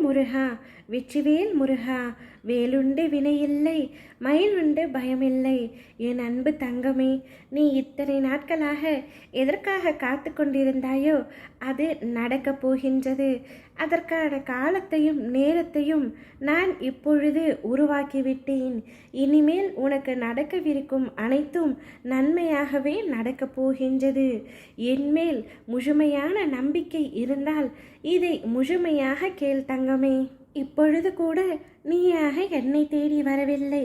முருகா, வெற்றிவேல் முருகா, வேலுண்டு வினையில்லை, மயிலுண்டு பயமில்லை. என் அன்பு தங்கமே, நீ இத்தனை நாட்களாக எதற்காக காத்து கொண்டிருந்தாயோ அது நடக்கப் போகின்றது. அதற்கான காலத்தையும் நேரத்தையும் நான் இப்பொழுது உருவாக்கிவிட்டேன். இனிமேல் உனக்கு நடக்கவிருக்கும் அனைத்தும் நன்மையாகவே நடக்கப் போகின்றது. என்மேல் முழுமையான நம்பிக்கை இருந்தால் இதை முழுமையாக கேள் தங்கமே. இப்பொழுது கூட நீயாக என்னை தேடி வரவில்லை.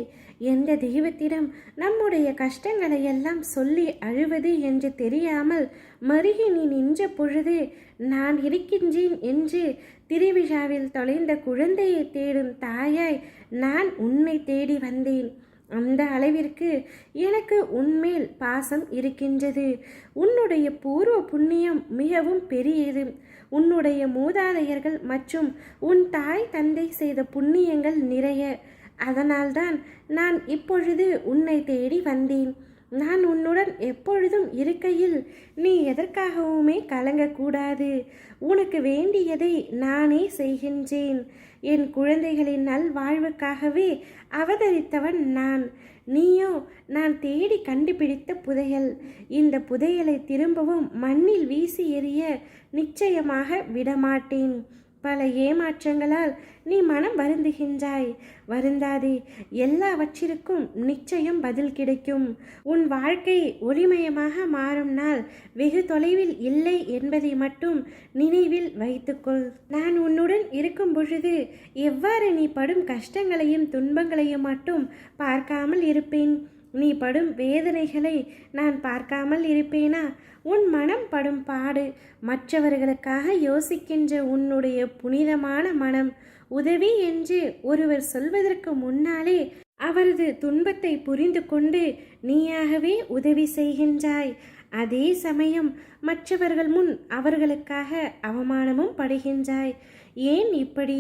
எந்த தெய்வத்திடம் நம்முடைய கஷ்டங்களை எல்லாம் சொல்லி அழுவது என்று தெரியாமல் மருகி நீ நின்ற பொழுது நான் இருக்கின்றேன் என்று திருவிழாவில் தொலைந்த குழந்தையை தேடும் தாயாய் நான் உன்னை தேடி வந்தேன். அந்த அளவிற்கு எனக்கு உன்மேல் பாசம் இருக்கின்றது. உன்னுடைய பூர்வ புண்ணியம் மிகவும் பெரியது. உன்னுடைய மூதாதையர்கள் மற்றும் உன் தாய் தந்தை செய்த புண்ணியங்கள் நிறைய. அதனால்தான் நான் இப்பொழுது உன்னை தேடி வந்தேன். நான் உன்னுடன் எப்பொழுதும் இருக்கையில் நீ எதற்காகவுமே கலங்கக்கூடாது. உனக்கு வேண்டியதை நானே செய்கின்றேன். என் குழந்தைகளின் நல்வாழ்வுக்காகவே அவதரித்தவன் நான். நீயோ நான் தேடி கண்டுபிடித்த புதையல். இந்த புதையலை திரும்பவும் மண்ணில் வீசி எறிய நிச்சயமாக விடமாட்டேன். பல ஏமாற்றங்களால் நீ மனம் வருந்துகின்றாய். வருந்தாதே, எல்லாவற்றிற்கும் நிச்சயம் பதில் கிடைக்கும். உன் வாழ்க்கை ஒளிமயமாக மாறும் நாள் வெகு தொலைவில் இல்லை என்பதை மட்டும் நினைவில் வைத்துக்கொள். நான் உன்னுடன் இருக்கும் பொழுது எவ்வாறு நீ படும் கஷ்டங்களையும் துன்பங்களையும் மட்டும் பார்க்காமல் இருப்பேன்? நீ படும் வேதனைகளை நான் பார்க்காமல் இருப்பேனா? உன் மனம் படும் பாடு, மற்றவர்களுக்காக யோசிக்கின்ற உன்னுடைய புனிதமான மனம், உதவி என்று ஒருவர் சொல்வதற்கு முன்னாலே அவரது துன்பத்தை புரிந்து கொண்டு நீயாகவே உதவி செய்கின்றாய். அதே சமயம் மற்றவர்கள் முன் அவர்களுக்காக அவமானமும் படுகின்றாய். ஏன் இப்படி?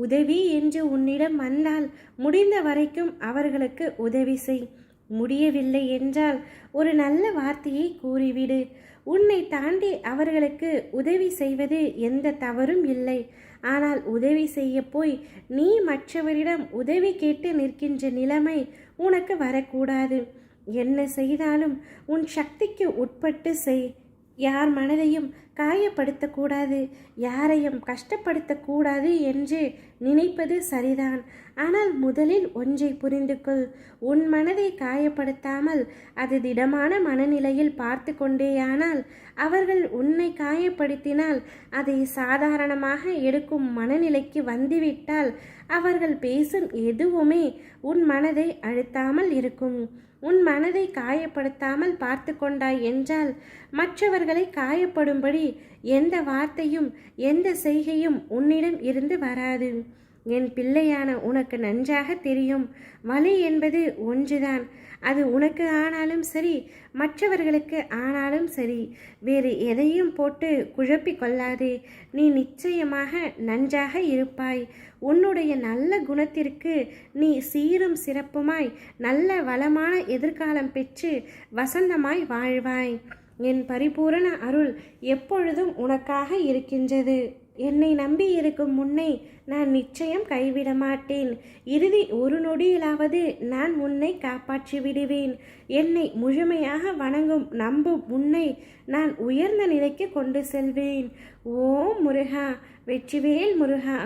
உதவி என்று உன்னிடம் வந்தால் முடிந்த வரைக்கும் அவர்களுக்கு உதவி செய். முடியவில்லை என்றால் ஒரு நல்ல வார்த்தையை கூறிவிடு. உன்னை தாண்டி அவர்களுக்கு உதவி செய்வது எந்த தவறும் இல்லை. ஆனால் உதவி செய்ய போய் நீ மற்றவரிடம் உதவி கேட்டு நிற்கின்ற நிலைமை உனக்கு வரக்கூடாது. என்ன செய்தாலும் உன் சக்திக்கு உட்பட்டு செய். யார் மனதையும் காயப்படுத்தக்கூடாது, யாரையும் கஷ்டப்படுத்தக்கூடாது என்று நினைப்பது சரிதான். ஆனால் முதலில் ஒன்றை புரிந்து கொள். உன் மனதை காயப்படுத்தாமல் அது திடமான மனநிலையில் பார்த்து கொண்டேயானால் அவர்கள் உன்னை காயப்படுத்தினால் அதை சாதாரணமாக எடுக்கும் மனநிலைக்கு வந்துவிட்டால் அவர்கள் பேசும் எதுவுமே உன் மனதை அழுத்தாமல் இருக்கும். உன் மனதை காயப்படுத்தாமல் பார்த்து கொண்டாய் என்றால் மற்றவர்களை காயப்படும்படி எந்த வார்த்தையும் எந்த செய்கையும் உன்னிடம் இருந்து வராது. என் பிள்ளையான உனக்கு நன்றாக தெரியும், வலி என்பது ஒன்றுதான். அது உனக்கு ஆனாலும் சரி, மற்றவர்களுக்கு ஆனாலும் சரி, வேறு எதையும் போட்டு குழப்பிக் கொள்ளாதே. நீ நிச்சயமாக நன்றாக இருப்பாய். உன்னுடைய நல்ல குணத்திற்கு நீ சீரும் சிறப்புமாய் நல்ல வளமான எதிர்காலம் பெற்று வசந்தமாய் வாழ்வாய். என் பரிபூரண அருள் எப்பொழுதும் உனக்காக இருக்கின்றது. என்னை நம்பி இருக்கும் முன்னை நான் நிச்சயம் கைவிட மாட்டேன். இறுதி ஒரு நொடியிலாவது நான் உன்னை காப்பாற்றி விடுவேன். என்னை முழுமையாக வணங்கும் நம்பும் உன்னை நான் உயர்ந்த நிலைக்கு கொண்டு செல்வேன். ஓம் முருகா, வெற்றிவேல் முருகா.